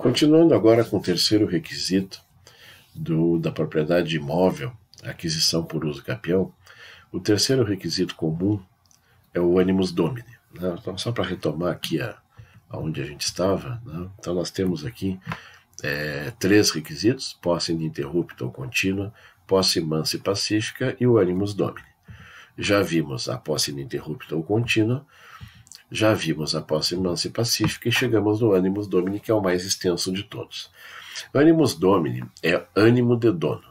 Continuando agora com o terceiro requisito da propriedade imóvel, aquisição por uso capião, o terceiro requisito comum é o animus domini. Né? Então, só para retomar aqui aonde a gente estava, né? Então nós temos aqui três requisitos: posse ininterrupta ou contínua, posse mansa e pacífica e o animus domini. Já vimos a posse ininterrupta ou contínua, já vimos a posse mansa e pacífica e chegamos no animus domini, que é o mais extenso de todos. Animus domini é ânimo de dono,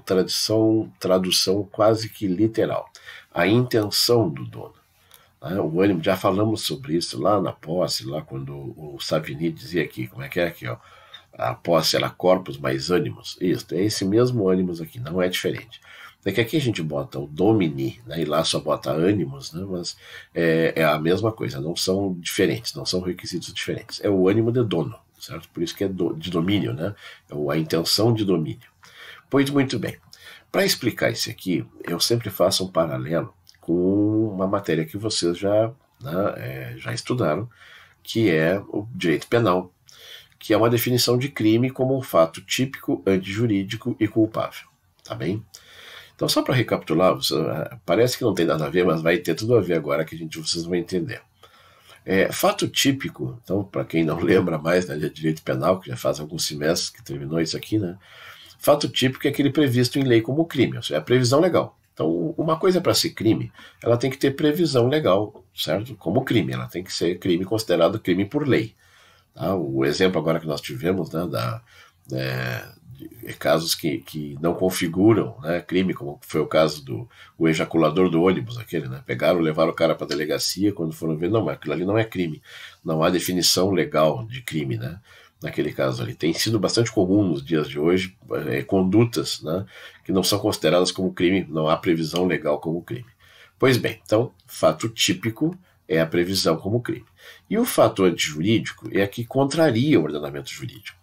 tradução quase que literal, a intenção do dono. O ânimo, já falamos sobre isso lá na posse, lá quando o Savigny dizia aqui, como é que é aqui, ó, a posse era corpus mais ânimos. Isso, é esse mesmo ânimos aqui, não é diferente. É que aqui a gente bota o domini, né, e lá só bota ânimos, né, mas é a mesma coisa, não são diferentes, não são requisitos diferentes. É o ânimo de dono, certo? Por isso que é de domínio, né? É a intenção de domínio. Pois muito bem. Para explicar isso aqui, eu sempre faço um paralelo com uma matéria que vocês já estudaram, que é o direito penal, que é uma definição de crime como um fato típico, antijurídico e culpável. Tá bem? Então, só para recapitular, parece que não tem nada a ver, mas vai ter tudo a ver agora que vocês vão entender. Fato típico, então, para quem não lembra mais, né, de direito penal, que já faz alguns semestres que terminou isso aqui, né? Fato típico é aquele previsto em lei como crime, ou seja, é a previsão legal. Então, uma coisa para ser crime, ela tem que ter previsão legal, certo? Como crime, ela tem que ser crime considerado crime por lei. Tá? O exemplo agora que nós tivemos, né, casos que não configuram, né, crime, como foi o caso do ejaculador do ônibus, aquele, né, pegaram, levaram o cara para a delegacia, quando foram ver, não, aquilo ali não é crime, não há definição legal de crime, né, naquele caso ali. Tem sido bastante comum nos dias de hoje condutas, né, que não são consideradas como crime, não há previsão legal como crime. Pois bem, então, fato típico é a previsão como crime. E o fato antijurídico é a que contraria o ordenamento jurídico.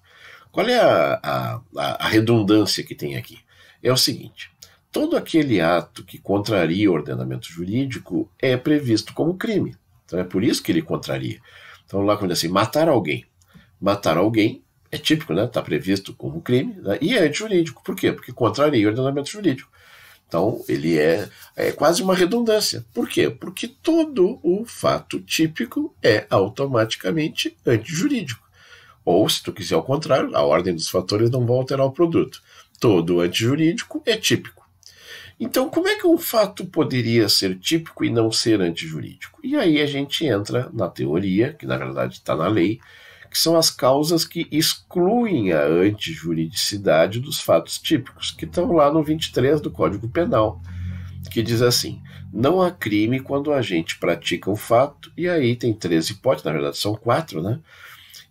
Qual é a redundância que tem aqui? É o seguinte: todo aquele ato que contraria o ordenamento jurídico é previsto como crime. Então é por isso que ele contraria. Então lá quando é assim, matar alguém. Matar alguém é típico, né? Está previsto como crime, né? E é antijurídico. Por quê? Porque contraria o ordenamento jurídico. Então ele é quase uma redundância. Por quê? Porque todo o fato típico é automaticamente antijurídico. Ou, se tu quiser ao contrário, a ordem dos fatores não vai alterar o produto. Todo antijurídico é típico. Então, como é que um fato poderia ser típico e não ser antijurídico? E aí a gente entra na teoria, que na verdade está na lei, que são as causas que excluem a antijuridicidade dos fatos típicos, que estão lá no 23 do Código Penal, que diz assim: não há crime quando o agente pratica um fato, e aí tem 3 hipóteses, na verdade são 4, né?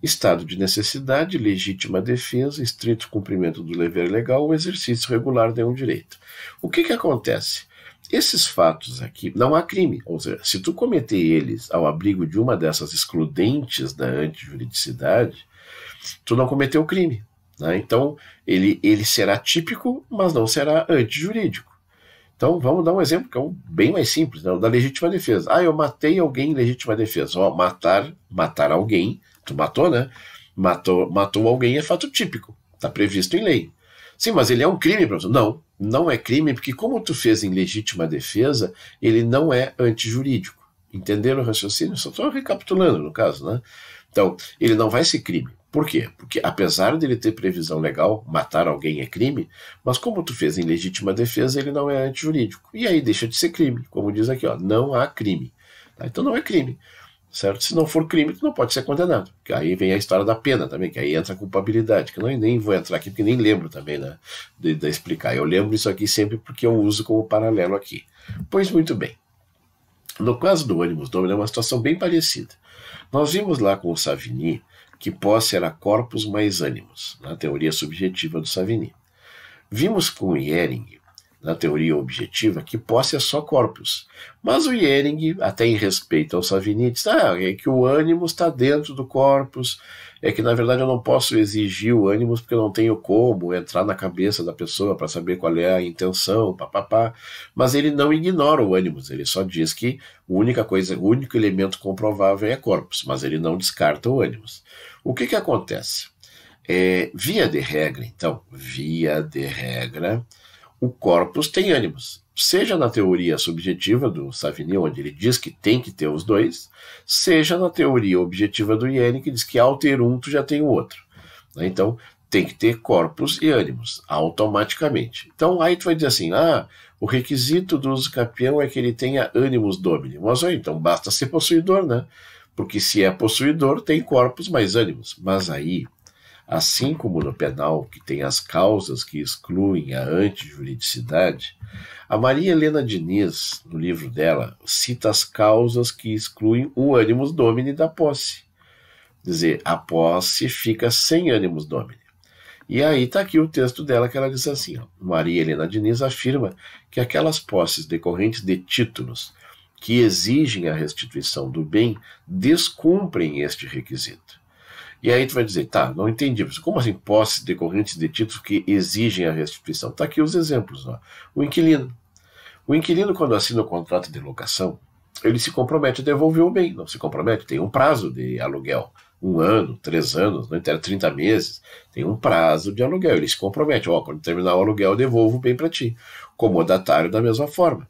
Estado de necessidade, legítima defesa, estrito cumprimento do dever legal ou exercício regular de um direito. O que acontece? Esses fatos aqui, não há crime, ou seja, se tu cometer eles ao abrigo de uma dessas excludentes da antijuridicidade, tu não cometeu crime. Né? Então, ele será típico, mas não será antijurídico. Então, vamos dar um exemplo que é bem mais simples, né? O da legítima defesa. Eu matei alguém em legítima defesa. Matar alguém, tu matou, né? Matou alguém é fato típico, está previsto em lei. Sim, mas ele é um crime, professor? Não, não é crime, porque como tu fez em legítima defesa, ele não é antijurídico. Entenderam o raciocínio? Só estou recapitulando, no caso, né? Então, ele não vai ser crime. Por quê? Porque apesar dele ter previsão legal, matar alguém é crime, mas como tu fez em legítima defesa, ele não é antijurídico. E aí deixa de ser crime. Como diz aqui, ó, não há crime. Tá? Então não é crime. Certo? Se não for crime, tu não pode ser condenado. Que aí vem a história da pena também, que aí entra a culpabilidade, que eu nem vou entrar aqui, porque nem lembro também, né, de explicar. Eu lembro isso aqui sempre porque eu uso como paralelo aqui. Pois muito bem. No caso do animus domini é uma situação bem parecida. Nós vimos lá com o Savigny que posse era corpus mais animus, na teoria subjetiva do Savigny. Vimos com o Jhering, na teoria objetiva, que posse é só corpus. Mas o Jhering, até em respeito ao Savigny, diz é que o ânimos está dentro do corpus, é que na verdade eu não posso exigir o ânimos porque eu não tenho como entrar na cabeça da pessoa para saber qual é a intenção, papapá. Mas ele não ignora o ânimos, ele só diz que o único elemento comprovável é corpus, mas ele não descarta o ânimos. O que acontece? Via de regra, então, via de regra, o corpus tem ânimos. Seja na teoria subjetiva do Savigny, onde ele diz que tem que ter os dois, seja na teoria objetiva do Iene, que diz que ao ter um, tu já tem o outro. Então, tem que ter corpus e ânimos, automaticamente. Então, aí tu vai dizer assim, o requisito do uso capião é que ele tenha ânimos domini. Mas, então, basta ser possuidor, né? Porque se é possuidor, tem corpus mais ânimos. Mas aí, assim como no penal, que tem as causas que excluem a antijuridicidade, a Maria Helena Diniz, no livro dela, cita as causas que excluem o animus domini da posse. Quer dizer, a posse fica sem animus domini. E aí está aqui o texto dela, que ela diz assim, Maria Helena Diniz afirma que aquelas posses decorrentes de títulos que exigem a restituição do bem descumprem este requisito. E aí tu vai dizer, tá, não entendi, mas como assim posses decorrentes de títulos que exigem a restituição? Está aqui os exemplos. O inquilino. O inquilino, quando assina o contrato de locação, ele se compromete a devolver o bem, não se compromete, tem um prazo de aluguel. 1 ano, 3 anos, não interessa, 30 meses, tem um prazo de aluguel. Ele se compromete, quando terminar o aluguel, eu devolvo o bem para ti. Comodatário da mesma forma.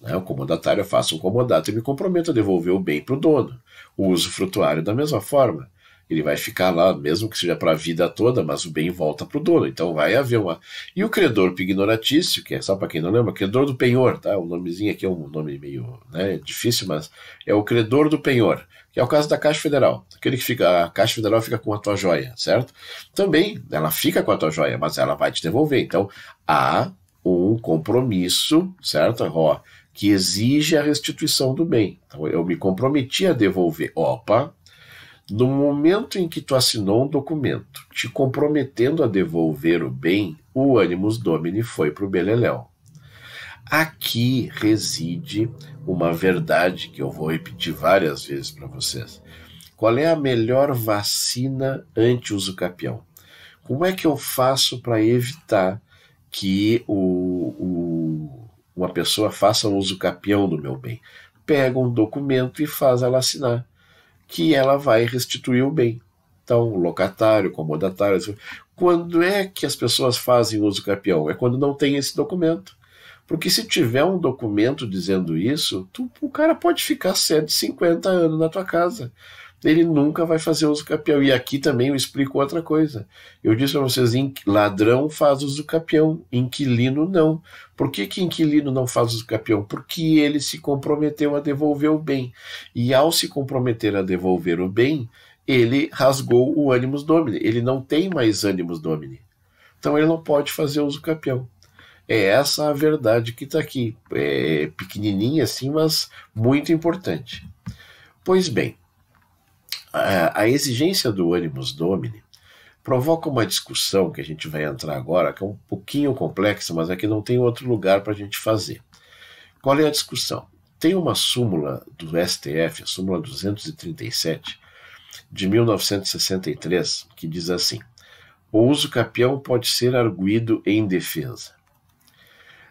O comodatário, eu faço um comodato e me comprometo a devolver o bem para o dono. O usufrutuário da mesma forma. Ele vai ficar lá, mesmo que seja para a vida toda, mas o bem volta para o dono. Então vai haver uma... E o credor pignoratício, que é só para quem não lembra, credor do penhor, tá? O nomezinho aqui é um nome meio difícil, mas é o credor do penhor, que é o caso da Caixa Federal. Aquele que fica, a Caixa Federal fica com a tua joia, certo? Também, ela fica com a tua joia, mas ela vai te devolver. Então, há um compromisso, certo? Que exige a restituição do bem. Então, eu me comprometi a devolver. No momento em que tu assinou um documento te comprometendo a devolver o bem, o animus domini foi para o beleléu. Aqui reside uma verdade que eu vou repetir várias vezes para vocês. Qual é a melhor vacina anti-uso capião? Como é que eu faço para evitar que uma pessoa faça uso capião do meu bem? Pega um documento e faz ela assinar, que ela vai restituir o bem. Então, locatário, comodatário. Quando é que as pessoas fazem uso capião? É quando não tem esse documento. Porque se tiver um documento dizendo isso, o cara pode ficar 150 anos na tua casa. Ele nunca vai fazer uso capião. E aqui também eu explico outra coisa. Eu disse para vocês, ladrão faz uso capião, inquilino não. Por que inquilino não faz uso capião? Porque ele se comprometeu a devolver o bem. E ao se comprometer a devolver o bem, ele rasgou o animus domini. Ele não tem mais animus domini. Então ele não pode fazer uso capião. É essa a verdade que está aqui. É pequenininha assim, mas muito importante. Pois bem, a exigência do animus domini provoca uma discussão que a gente vai entrar agora, que é um pouquinho complexa, mas aqui não tem outro lugar para a gente fazer. Qual é a discussão? Tem uma súmula do STF, a súmula 237, de 1963, que diz assim: o uso capião pode ser arguido em defesa.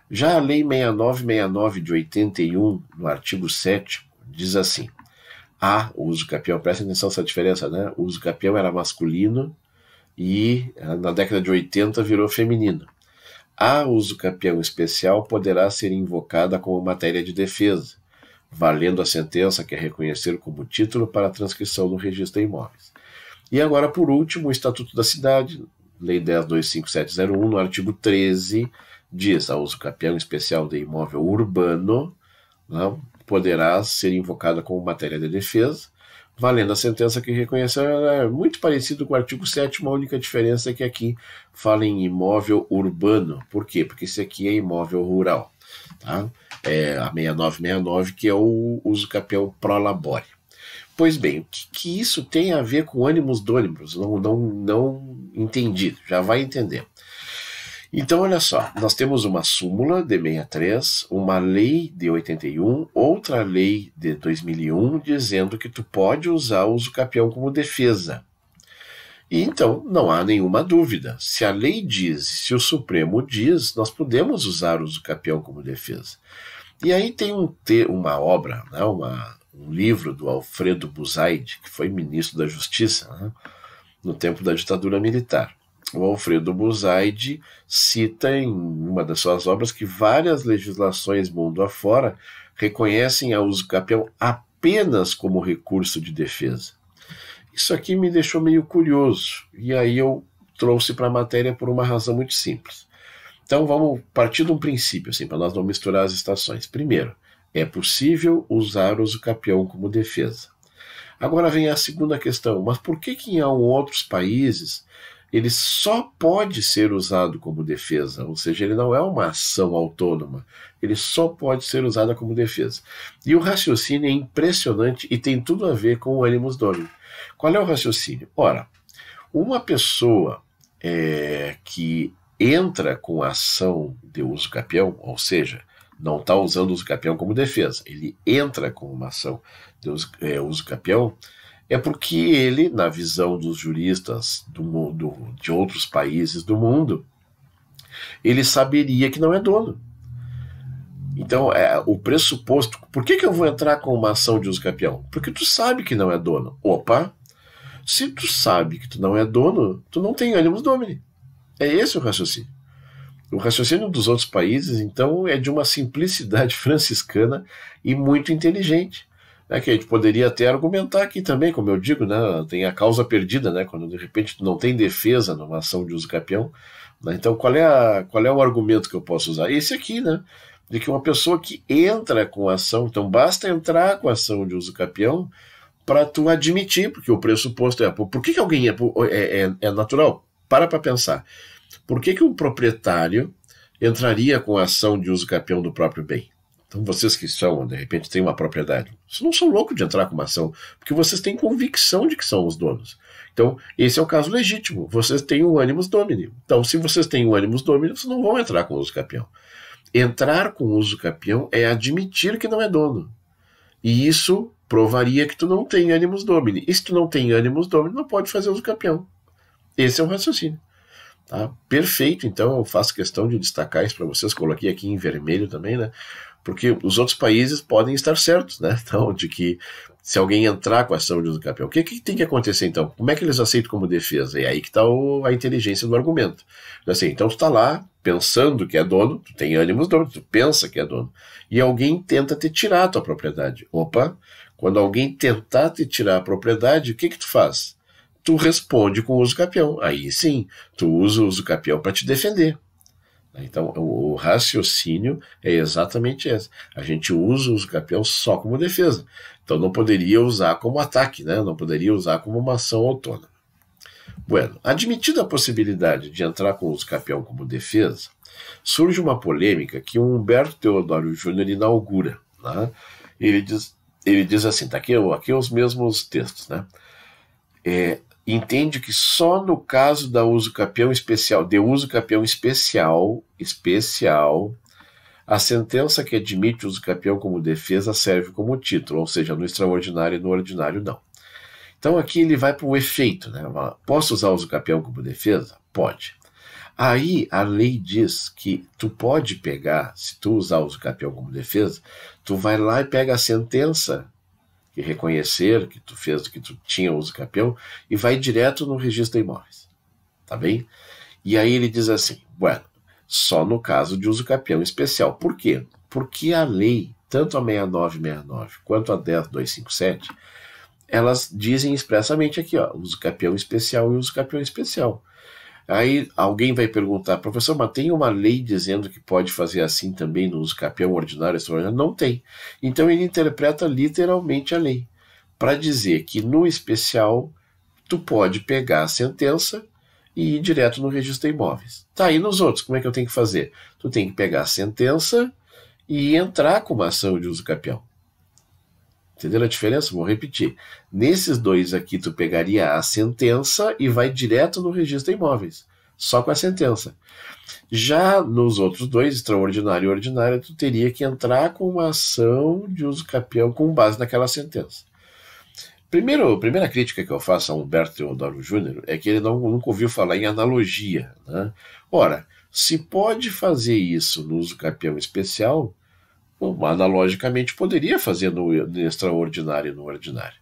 Já a Lei 6969 de 81, no artigo 7º, diz assim: o uso capião, presta atenção essa diferença, né? O uso capião era masculino e na década de 80 virou feminino. A uso capião especial poderá ser invocada como matéria de defesa, valendo a sentença que é reconhecer como título para a transcrição no registro de imóveis. E agora, por último, o Estatuto da Cidade, Lei 10.25701, no artigo 13, diz: a uso capião especial de imóvel urbano poderá ser invocada como matéria de defesa, valendo a sentença que reconheceu. É muito parecido com o artigo 7º, a única diferença é que aqui fala em imóvel urbano. Por quê? Porque esse aqui é imóvel rural. Tá? É a 6969, que é o uso capião pro labore. Pois bem, o que isso tem a ver com animus domini? Não entendi, já vai entender. Então, olha só, nós temos uma súmula de 63, uma lei de 81, outra lei de 2001, dizendo que tu pode usar o uso capião como defesa. E então, não há nenhuma dúvida. Se a lei diz, se o Supremo diz, nós podemos usar o uso capião como defesa. E aí tem uma obra, um livro do Alfredo Buzaide, que foi ministro da Justiça, no tempo da ditadura militar. O Alfredo Buzaide cita em uma das suas obras que várias legislações mundo afora reconhecem a usucapião apenas como recurso de defesa. Isso aqui me deixou meio curioso, e aí eu trouxe para a matéria por uma razão muito simples. Então vamos partir de um princípio, assim, para nós não misturar as estações. Primeiro, é possível usar o usucapião como defesa. Agora vem a segunda questão, mas por que em outros países ele só pode ser usado como defesa? Ou seja, ele não é uma ação autônoma, ele só pode ser usado como defesa. E o raciocínio é impressionante e tem tudo a ver com o animus domini. Qual é o raciocínio? Ora, uma pessoa que entra com a ação de usucapião, ou seja, não está usando o usucapião como defesa, ele entra com uma ação de usucapião, é porque ele, na visão dos juristas de outros países do mundo, ele saberia que não é dono. Então, o pressuposto... Por que eu vou entrar com uma ação de usucapião? Porque tu sabe que não é dono. Opa! Se tu sabe que tu não é dono, tu não tem animus domini. É esse o raciocínio. O raciocínio dos outros países, então, é de uma simplicidade franciscana e muito inteligente. Né, que a gente poderia até argumentar aqui também, como eu digo, né, tem a causa perdida, né, quando de repente tu não tem defesa numa ação de usucapião. Né, então qual é o argumento que eu posso usar? Esse aqui, né, de que uma pessoa que entra com a ação, então basta entrar com a ação de usucapião para tu admitir, porque o pressuposto por que alguém é natural? Para pensar. Por que um proprietário entraria com a ação de usucapião do próprio bem? Então vocês que de repente, têm uma propriedade, vocês não são loucos de entrar com uma ação, porque vocês têm convicção de que são os donos. Então, esse é o caso legítimo. Vocês têm o animus domini. Então, se vocês têm o animus domini, vocês não vão entrar com o usucapião. Entrar com o usucapião é admitir que não é dono. E isso provaria que tu não tem animus domini. E se tu não tem animus domini, não pode fazer usucapião. Esse é o raciocínio. Tá? Perfeito, então eu faço questão de destacar isso para vocês, coloquei aqui em vermelho também, né? Porque os outros países podem estar certos, né? Então, de que se alguém entrar com a ação de usucapião, o que tem que acontecer então? Como é que eles aceitam como defesa? E aí que está a inteligência do argumento. Assim, então tu está lá pensando que é dono, tu tem ânimos dono, tu pensa que é dono, e alguém tenta te tirar a tua propriedade. Opa, quando alguém tentar te tirar a propriedade, o que tu faz? Tu responde com o usucapião. Aí sim, tu usa o usucapião para te defender. Então, o raciocínio é exatamente esse. A gente usa o usucapião só como defesa. Então, não poderia usar como ataque, né? Não poderia usar como uma ação autônoma. Bueno, admitida a possibilidade de entrar com o usucapião como defesa, surge uma polêmica que o Humberto Teodoro Júnior inaugura. Né? Ele diz assim, tá aqui os mesmos textos, né? Entende que só no caso da usucapião especial, de usucapião especial, a sentença que admite o usucapião como defesa serve como título, ou seja, no extraordinário e no ordinário não. Então aqui ele vai para o efeito, né? Posso usar o usucapião como defesa? Pode. Aí a lei diz que tu pode pegar, se tu usar o usucapião como defesa, tu vai lá e pega a sentença que reconhecer que tu fez, que tu tinha o usucapião, e vai direto no registro de imóveis. Tá bem? E aí ele diz assim, bueno, só no caso de usucapião especial. Por quê? Porque a lei, tanto a 6969 quanto a 10257, elas dizem expressamente aqui, ó, usucapião especial e usucapião especial. Aí alguém vai perguntar, professor, mas tem uma lei dizendo que pode fazer assim também no usucapião ordinário, extraordinário? Não tem. Então ele interpreta literalmente a lei, para dizer que no especial tu pode pegar a sentença e ir direto no registro de imóveis. Tá, e nos outros, como é que eu tenho que fazer? Tu tem que pegar a sentença e entrar com uma ação de usucapião. Entenderam a diferença? Vou repetir. Nesses dois aqui, tu pegaria a sentença e vai direto no registro de imóveis. Só com a sentença. Já nos outros dois, extraordinário e ordinário, tu teria que entrar com uma ação de usucapião com base naquela sentença. Primeira crítica que eu faço a Humberto Teodoro Júnior é que ele nunca ouviu falar em analogia. Né? Ora, se pode fazer isso no usucapião especial, analogicamente poderia fazer no extraordinário e no ordinário.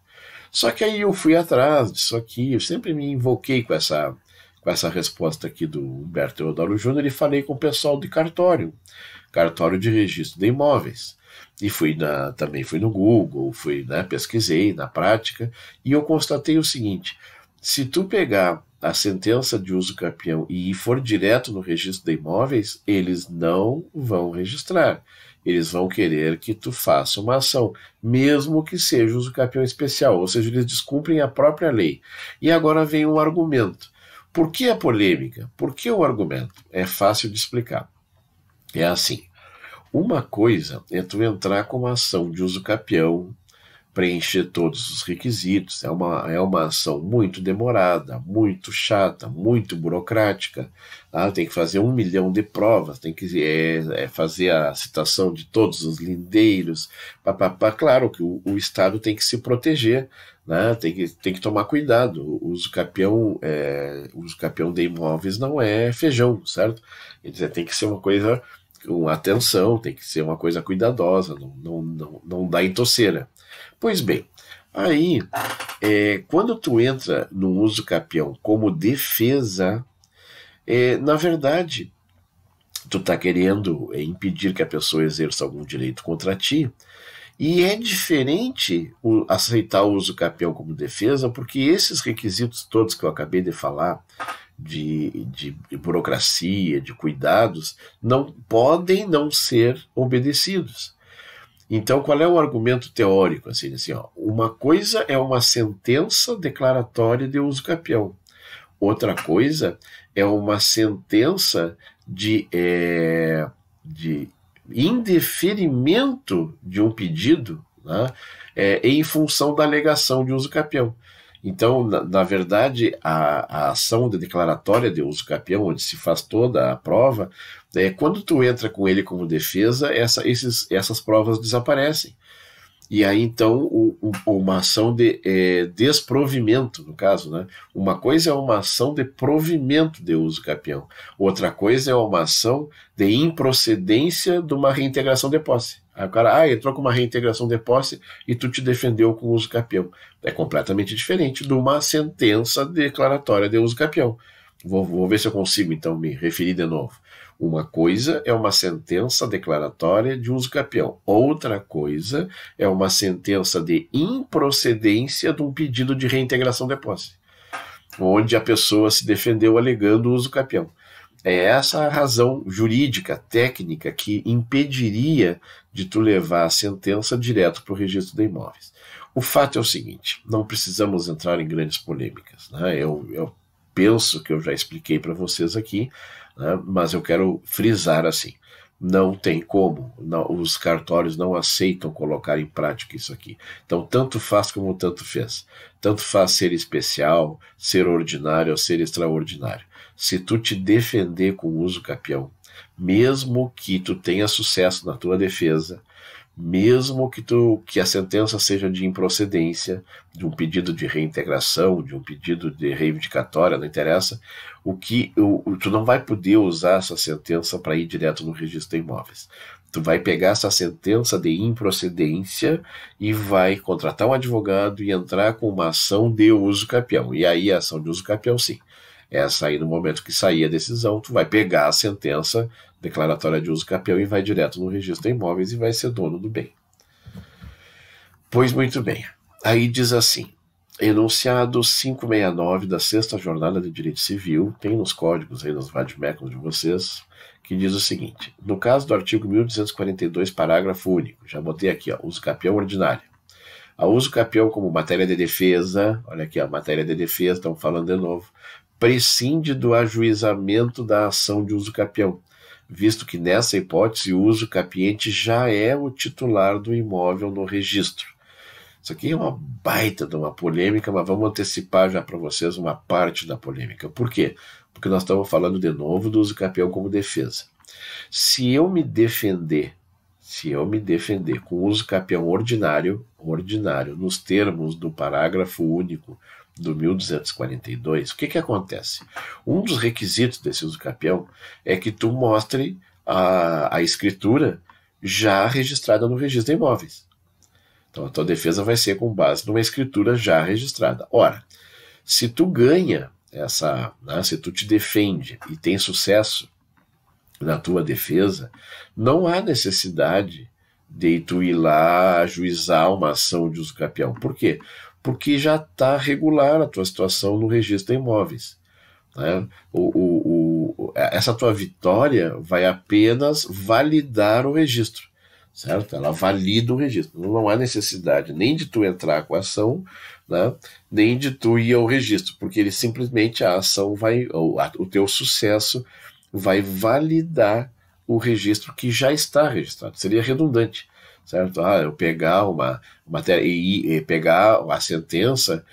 Só que aí eu fui atrás disso aqui, eu sempre me invoquei com essa resposta aqui do Humberto Teodoro Júnior e falei com o pessoal de cartório de registro de imóveis. E também fui no Google, pesquisei na prática, e eu constatei o seguinte: se tu pegar a sentença de uso capião e for direto no registro de imóveis, eles não vão registrar. Eles vão querer que tu faça uma ação, mesmo que seja uso capião especial, ou seja, eles descumprem a própria lei. E agora vem um argumento. Por que a polêmica? Por que o argumento? É fácil de explicar. É assim: uma coisa é tu entrar com uma ação de uso capião, preencher todos os requisitos, é uma ação muito demorada, muito chata, muito burocrática, tá? Tem que fazer 1 milhão de provas, tem que fazer a citação de todos os lindeiros, claro que o Estado tem que se proteger, né? Tem que tomar cuidado. O uso capião de imóveis não é feijão, certo? Quer dizer, tem que ser uma coisa com atenção, tem que ser uma coisa cuidadosa, não dá em toceira. Pois bem, aí, quando tu entra no uso capião como defesa, na verdade, tu está querendo impedir que a pessoa exerça algum direito contra ti, e é diferente aceitar o uso capião como defesa, porque esses requisitos todos que eu acabei de falar, de burocracia, de cuidados, não podem não ser obedecidos. Então, qual é o argumento teórico? Assim, ó, uma coisa é uma sentença declaratória de uso capião. Outra coisa é uma sentença de indeferimento de um pedido, né, em função da alegação de uso capião. Então, na verdade, a ação de declaratória de uso capião, onde se faz toda a prova, quando tu entra com ele como defesa, essas provas desaparecem. E aí, então, uma ação de desprovimento, no caso, né? Uma coisa é uma ação de provimento de uso capião. Outra coisa é uma ação de improcedência de uma reintegração de posse. Aí o cara entrou com uma reintegração de posse e tu te defendeu com uso capião. É completamente diferente de uma sentença declaratória de uso capião. Vou ver se eu consigo, então, me referir de novo. Uma coisa é uma sentença declaratória de uso capião. Outra coisa é uma sentença de improcedência de um pedido de reintegração de posse, onde a pessoa se defendeu alegando o uso capião. É essa a razão jurídica, técnica, que impediria de tu levar a sentença direto para o registro de imóveis. O fato é o seguinte: não precisamos entrar em grandes polêmicas, né? Eu penso que eu já expliquei para vocês aqui, né? Mas eu quero frisar assim: não tem como, os cartórios não aceitam colocar em prática isso aqui. Então, tanto faz como tanto fez. Tanto faz ser especial, ser ordinário ou ser extraordinário. Se tu te defender com uso capião, mesmo que tu tenha sucesso na tua defesa, mesmo que a sentença seja de improcedência, de um pedido de reintegração, de um pedido de reivindicatória, não interessa, tu não vai poder usar essa sentença para ir direto no registro de imóveis. Tu vai pegar essa sentença de improcedência e vai contratar um advogado e entrar com uma ação de uso capião. E aí a ação de uso capião, sim. Essa aí, no momento que sair a decisão, tu vai pegar a sentença declaratória de uso capião e vai direto no registro de imóveis e vai ser dono do bem. Pois muito bem. Aí diz assim: enunciado 569 da 6ª Jornada de Direito Civil, tem nos códigos aí, nos vademecums de vocês, que diz o seguinte: no caso do artigo 1242, parágrafo único, já botei aqui, uso capião ordinário. A uso capião como matéria de defesa, olha aqui, a matéria de defesa, estamos falando de novo, prescinde do ajuizamento da ação de uso capião, visto que nessa hipótese o uso capiente já é o titular do imóvel no registro. Isso aqui é uma baita de uma polêmica, mas vamos antecipar já para vocês uma parte da polêmica. Por quê? Porque nós estamos falando de novo do uso capião como defesa. Se eu me defender com uso capião ordinário, nos termos do parágrafo único do 1242, o que acontece? Um dos requisitos desse uso capião é que tu mostre a escritura já registrada no registro de imóveis. Então a tua defesa vai ser com base numa escritura já registrada. Ora, se tu ganha essa, né, se tu te defende e tem sucesso na tua defesa, não há necessidade de tu ir lá ajuizar uma ação de uso capião. Por quê? Porque já está regular a tua situação no registro de imóveis. Né? Essa tua vitória vai apenas validar o registro, certo? Ela valida o registro. Não há necessidade nem de tu entrar com a ação, né? Nem de tu ir ao registro, porque ele simplesmente, a ação vai, o teu sucesso vai validar o registro que já está registrado. Seria redundante, certo? Eu pegar uma matéria e pegar a sentença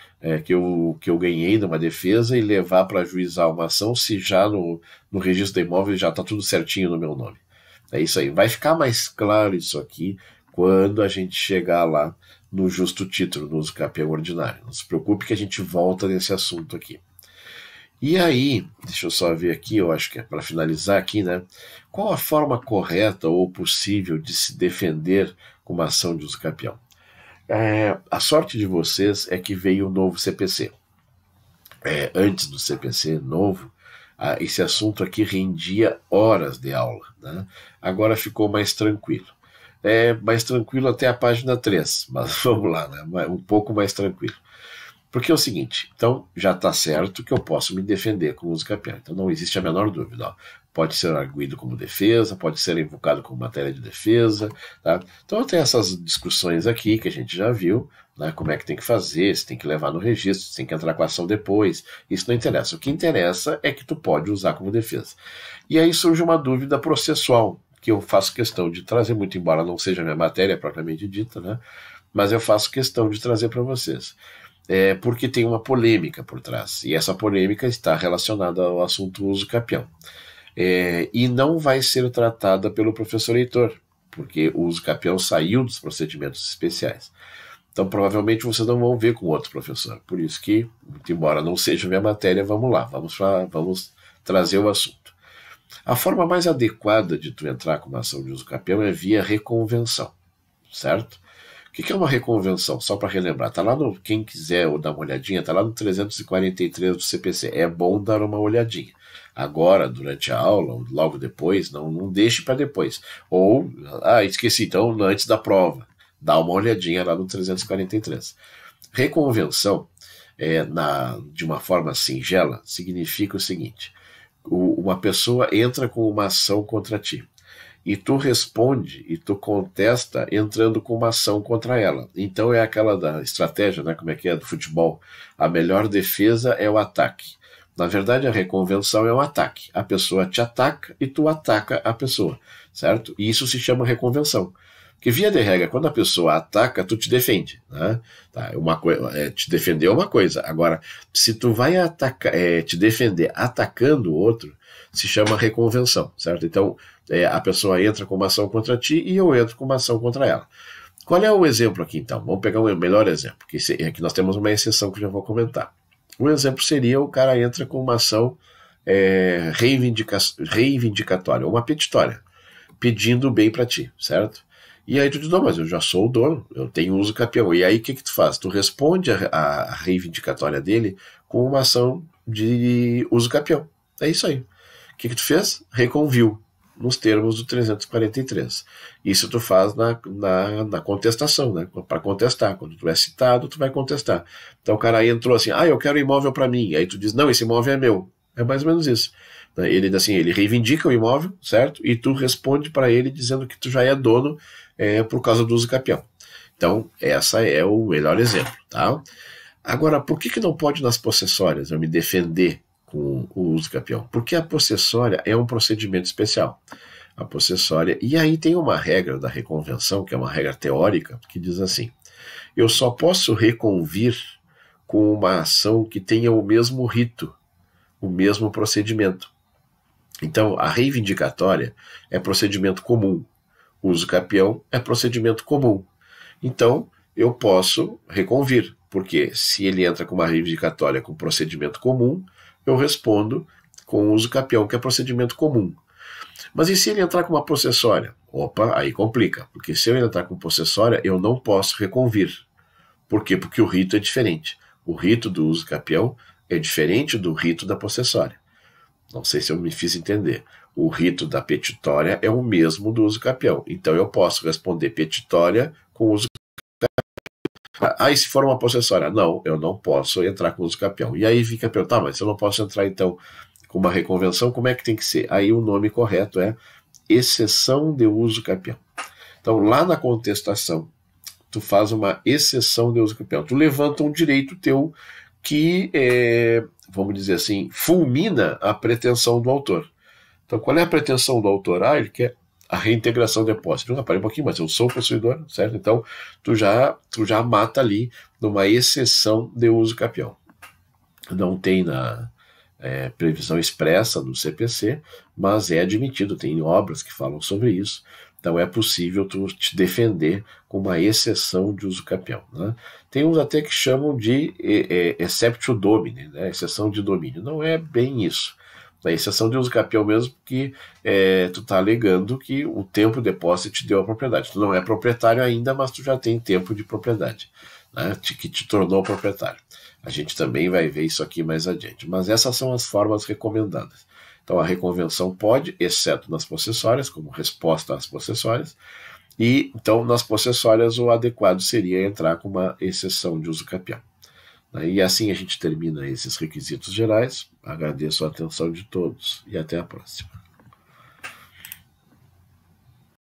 que eu ganhei numa defesa e levar para ajuizar uma ação, se já no registro de imóveis já está tudo certinho no meu nome. É isso aí. Vai ficar mais claro isso aqui quando a gente chegar lá no justo título, no uso capião ordinário. Não se preocupe que a gente volta nesse assunto aqui. E aí, deixa eu só ver aqui, eu acho que é para finalizar aqui, né? Qual a forma correta ou possível de se defender com uma ação de uso capião? A sorte de vocês é que veio o novo CPC. Antes do CPC novo, esse assunto aqui rendia horas de aula, né? Agora ficou mais tranquilo. Mais tranquilo até a página 3, mas vamos lá, né? Um pouco mais tranquilo. Porque é o seguinte, então já está certo que eu posso me defender com o uso capião. Então não existe a menor dúvida. Ó. Pode ser arguido como defesa, pode ser invocado como matéria de defesa. Tá? Então tem essas discussões aqui que a gente já viu, né? Como é que tem que fazer, se tem que levar no registro, se tem que entrar com a ação depois. Isso não interessa. O que interessa é que tu pode usar como defesa. E aí surge uma dúvida processual, que eu faço questão de trazer, muito embora não seja minha matéria propriamente dita, né? Mas eu faço questão de trazer para vocês. Porque tem uma polêmica por trás, e essa polêmica está relacionada ao assunto uso capião. E não vai ser tratada pelo professor Heitor, porque o uso capião saiu dos procedimentos especiais. Então provavelmente vocês não vão ver com outro professor, por isso que, muito embora não seja minha matéria, vamos lá, vamos trazer o assunto. A forma mais adequada de tu entrar com uma ação de uso capião é via reconvenção, certo? O que é uma reconvenção? Só para relembrar, tá lá no, quem quiser dar uma olhadinha, tá lá no 343 do CPC. É bom dar uma olhadinha. Agora, durante a aula, logo depois, não deixe para depois. Ou, esqueci, então, antes da prova. Dá uma olhadinha lá no 343. Reconvenção, de uma forma singela, significa o seguinte: uma pessoa entra com uma ação contra ti. E tu responde e tu contesta entrando com uma ação contra ela. Então é aquela da estratégia, né, como é que é, do futebol. A melhor defesa é o ataque. Na verdade, a reconvenção é um ataque. A pessoa te ataca e tu ataca a pessoa, certo? E isso se chama reconvenção. Porque, via de regra, quando a pessoa ataca, tu te defende, né? Tá, te defender é uma coisa. Agora, se tu vai te defender atacando o outro, se chama reconvenção, certo? Então, a pessoa entra com uma ação contra ti e eu entro com uma ação contra ela. Qual é o exemplo aqui, então? Vamos pegar um melhor exemplo, que aqui nós temos uma exceção que eu já vou comentar. Um exemplo seria o cara entra com uma ação reivindicatória, uma petitória, pedindo bem para ti, certo? E aí tu diz, não, mas eu já sou o dono, eu tenho uso capião. E aí o que tu faz? Tu responde a reivindicatória dele com uma ação de uso capião. É isso aí. O que tu fez? Reconviu, nos termos do 343. Isso tu faz na contestação, né? Para contestar. Quando tu é citado, tu vai contestar. Então o cara entrou assim, eu quero imóvel para mim. Aí tu diz, não, esse imóvel é meu. É mais ou menos isso. Ele, assim, ele reivindica o imóvel, certo? E tu responde para ele dizendo que tu já é dono por causa do uso capião. Então, essa é o melhor exemplo, tá? Agora, por que não pode nas possessórias eu me defender com o uso capião? Porque a possessória é um procedimento especial. A possessória, e aí tem uma regra da reconvenção, que é uma regra teórica, que diz assim: eu só posso reconvir com uma ação que tenha o mesmo rito, o mesmo procedimento. Então, a reivindicatória é procedimento comum, o uso capião é procedimento comum. Então, eu posso reconvir, porque se ele entra com uma reivindicatória com procedimento comum, eu respondo com o uso capião, que é procedimento comum. Mas e se ele entrar com uma possessória? Opa, aí complica, porque se eu entrar com possessória, eu não posso reconvir. Por quê? Porque o rito é diferente. O rito do uso capião é diferente do rito da possessória. Não sei se eu me fiz entender. O rito da petitória é o mesmo do uso capião. Então eu posso responder petitória com uso capião. Ah, e se for uma possessória? Não, eu não posso entrar com uso capião. E aí fica a pergunta, tá, mas se eu não posso entrar então com uma reconvenção, como é que tem que ser? Aí o nome correto é exceção de uso capião. Então lá na contestação, tu faz uma exceção de uso capião. Tu levanta um direito teu que, vamos dizer assim, fulmina a pretensão do autor. Então, qual é a pretensão do autor? Ah, ele quer a reintegração do depósito. Não, parei um pouquinho, mas eu sou o possuidor, certo? Então, tu já mata ali numa exceção de uso capião. Não tem na previsão expressa do CPC, mas é admitido, tem obras que falam sobre isso. Então é possível tu te defender com uma exceção de uso capião. Né? Tem uns até que chamam de exceptio domini, né? Exceção de domínio. Não é bem isso. A exceção de uso capião mesmo, porque tu está alegando que o tempo de posse te deu a propriedade. Tu não é proprietário ainda, mas tu já tem tempo de propriedade, né? Que te tornou proprietário. A gente também vai ver isso aqui mais adiante. Mas essas são as formas recomendadas. Então a reconvenção pode, exceto nas possessórias, como resposta às possessórias, e então nas possessórias o adequado seria entrar com uma exceção de uso capião. E assim a gente termina esses requisitos gerais. Agradeço a atenção de todos e até a próxima.